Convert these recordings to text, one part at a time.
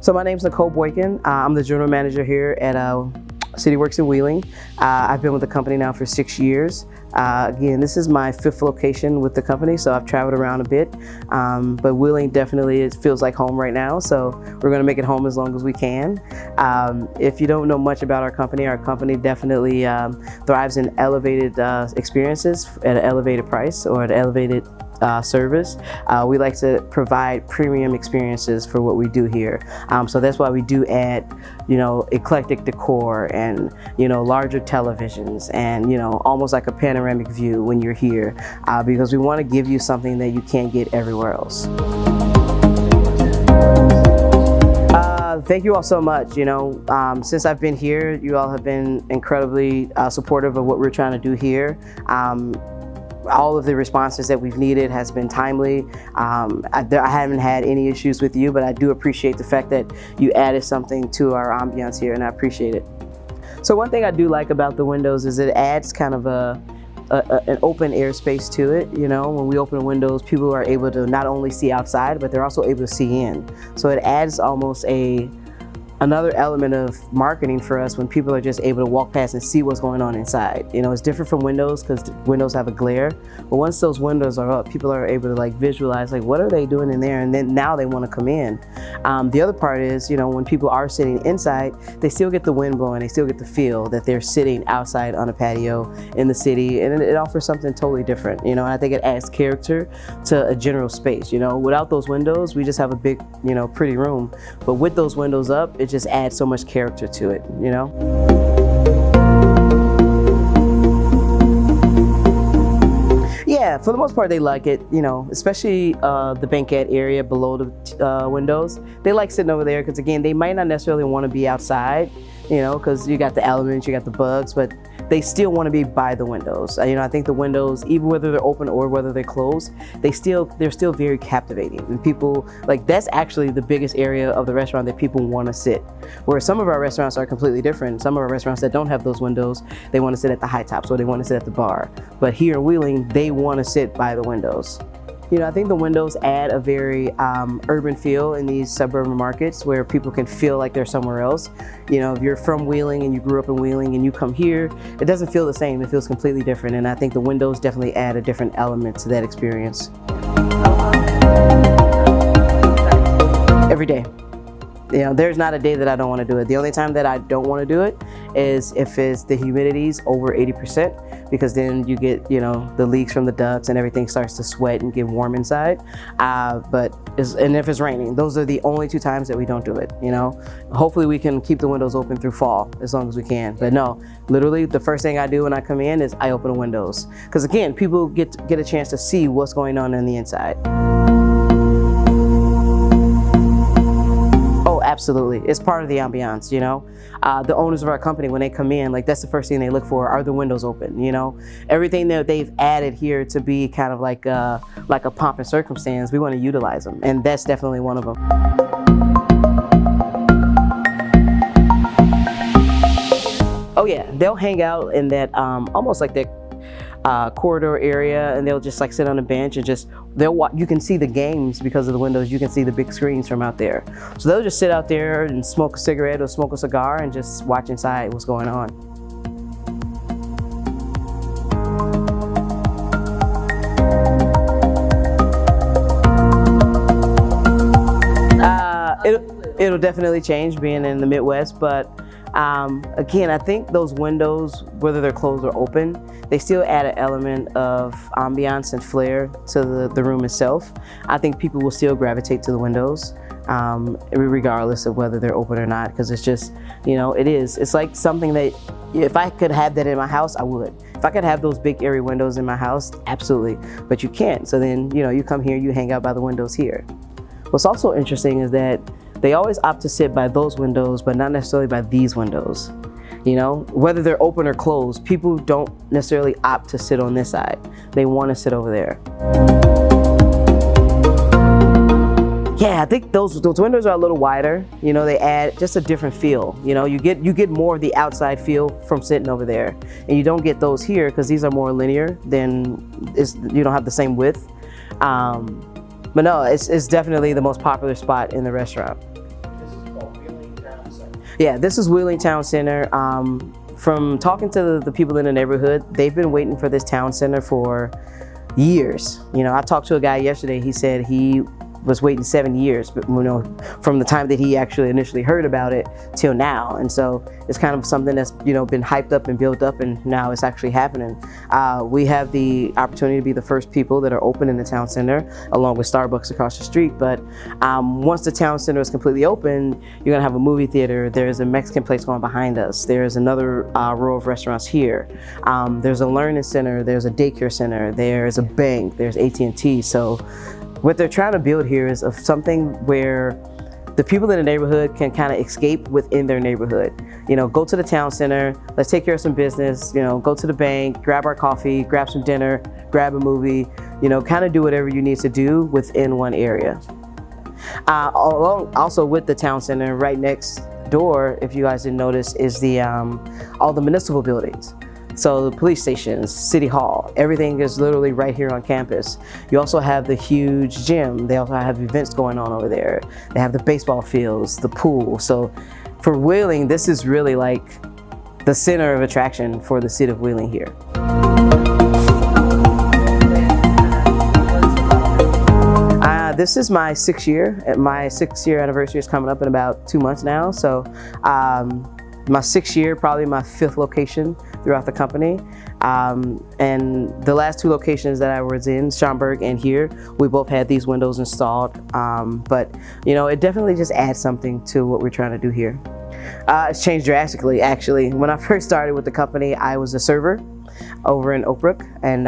So my name's Nicole Boykin. I'm the general manager here at CityWorks in Wheeling. I've been with the company now for 6 years. Again, this is my 5th location with the company, so I've traveled around a bit. But Wheeling definitely feels like home right now, so we're going to make it home as long as we can. If you don't know much about our company definitely thrives in elevated experiences at an elevated price or at an elevated service. We like to provide premium experiences for what we do here. So that's why we do add, eclectic decor and, larger televisions and, almost like a panoramic view when you're here, because we want to give you something that you can't get everywhere else. Thank you all so much. Since I've been here, you all have been incredibly supportive of what we're trying to do here. All of the responses that we've needed has been timely. I haven't had any issues with you, but I do appreciate the fact that you added something to our ambiance here, and I appreciate it. So one thing I do like about the windows is it adds kind of an open airspace to it. When we open the windows, people are able to not only see outside, but they're also able to see in. So it adds almost another element of marketing for us when people are just able to walk past and see what's going on inside. It's different from windows because windows have a glare, but once those windows are up, people are able to visualize what are they doing in there, and then now they want to come in. The other part is, when people are sitting inside, they still get the wind blowing, they still get the feel that they're sitting outside on a patio in the city, and it offers something totally different, and I think it adds character to a general space. Without those windows, we just have a big, pretty room, but with those windows up, it just adds so much character to it, Yeah, for the most part they like it, especially the banquette area below the windows. They like sitting over there because, again, they might not necessarily want to be outside, because you got the elements, you got the bugs, but they still want to be by the windows. I think the windows, even whether they're open or whether they're closed, they're still very captivating. And people, that's actually the biggest area of the restaurant that people want to sit. Whereas some of our restaurants are completely different. Some of our restaurants that don't have those windows, they want to sit at the high tops or they want to sit at the bar. But here in Wheeling, they want to sit by the windows. I think the windows add a very urban feel in these suburban markets where people can feel like they're somewhere else. If you're from Wheeling and you grew up in Wheeling and you come here, it doesn't feel the same. It feels completely different. And I think the windows definitely add a different element to that experience. Every day. There's not a day that I don't want to do it. The only time that I don't want to do it is if the humidity's over 80%, because then you get, the leaks from the ducts and everything starts to sweat and get warm inside. And if it's raining, those are the only 2 times that we don't do it, Hopefully we can keep the windows open through fall as long as we can. But no, literally the first thing I do when I come in is I open the windows. Because again, people get a chance to see what's going on the inside. Absolutely. It's part of the ambiance, The owners of our company, when they come in, that's the first thing they look for, are the windows open, Everything that they've added here to be kind of like a pomp and circumstance, we want to utilize them, and that's definitely one of them. Oh yeah, they'll hang out in that, almost like that corridor area, and they'll just sit on a bench and you can see the games because of the windows. You can see the big screens from out there. So they'll just sit out there and smoke a cigarette or smoke a cigar and just watch inside what's going on. It'll definitely change being in the Midwest, but again, I think those windows, whether they're closed or open, they still add an element of ambiance and flair to the room itself. I think people will still gravitate to the windows, regardless of whether they're open or not, because it's just, it's like something that if I could have that in my house, I would. If I could have those big airy windows in my house, absolutely, but you can't. So then, you come here, you hang out by the windows here. What's also interesting is that they always opt to sit by those windows, but not necessarily by these windows. Whether they're open or closed, people don't necessarily opt to sit on this side. They want to sit over there. Yeah, I think those windows are a little wider. They add just a different feel. You get more of the outside feel from sitting over there, and you don't get those here because these are more linear. You don't have the same width. But no, it's definitely the most popular spot in the restaurant. Yeah, this is Wheeling Town Center. From talking to the people in the neighborhood, they've been waiting for this town center for years. You know, I talked to a guy yesterday, he said he was waiting 7 years, but you know, from the time that he actually initially heard about it till now. And so it's kind of something that's, you know, been hyped up and built up, and now it's actually happening. We have the opportunity to be the first people that are open in the town center, along with Starbucks across the street. But once the town center is completely open, you're gonna have a movie theater. There's a Mexican place going behind us. There's another row of restaurants here. There's a learning center. There's a daycare center. There's a bank. There's AT&T. So what they're trying to build here is of something where the people in the neighborhood can kind of escape within their neighborhood. You know, go to the town center, let's take care of some business, you know, go to the bank, grab our coffee, grab some dinner, grab a movie, you know, kind of do whatever you need to do within one area. Also with the town center, right next door, if you guys didn't notice, is the all the municipal buildings. So the police stations, city hall, everything is literally right here on campus. You also have the huge gym. They also have events going on over there. They have the baseball fields, the pool. So for Wheeling, this is really like the center of attraction for the city of Wheeling here. This is my 6th year. My 6th year anniversary is coming up in about 2 months now. So my 6th year, probably my 5th location throughout the company. And the last 2 locations that I was in, Schaumburg and here, we both had these windows installed. But you know, it definitely just adds something to what we're trying to do here. It's changed drastically, actually. When I first started with the company, I was a server over in Oak Brook, and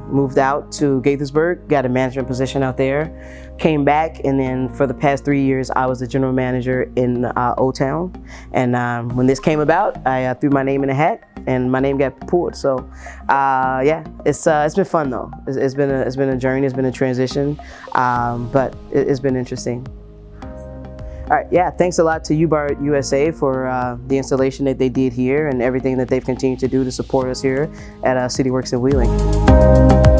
moved out to Gaithersburg, got a management position out there, came back, and then for the past 3 years I was the general manager in Old Town. And when this came about, I threw my name in a hat and my name got pulled. So yeah, it's been fun though. It's been a journey, it's been a transition, but it's been interesting. All right, yeah, thanks a lot to Libart USA for the installation that they did here and everything that they've continued to do to support us here at CityWorks in Wheeling.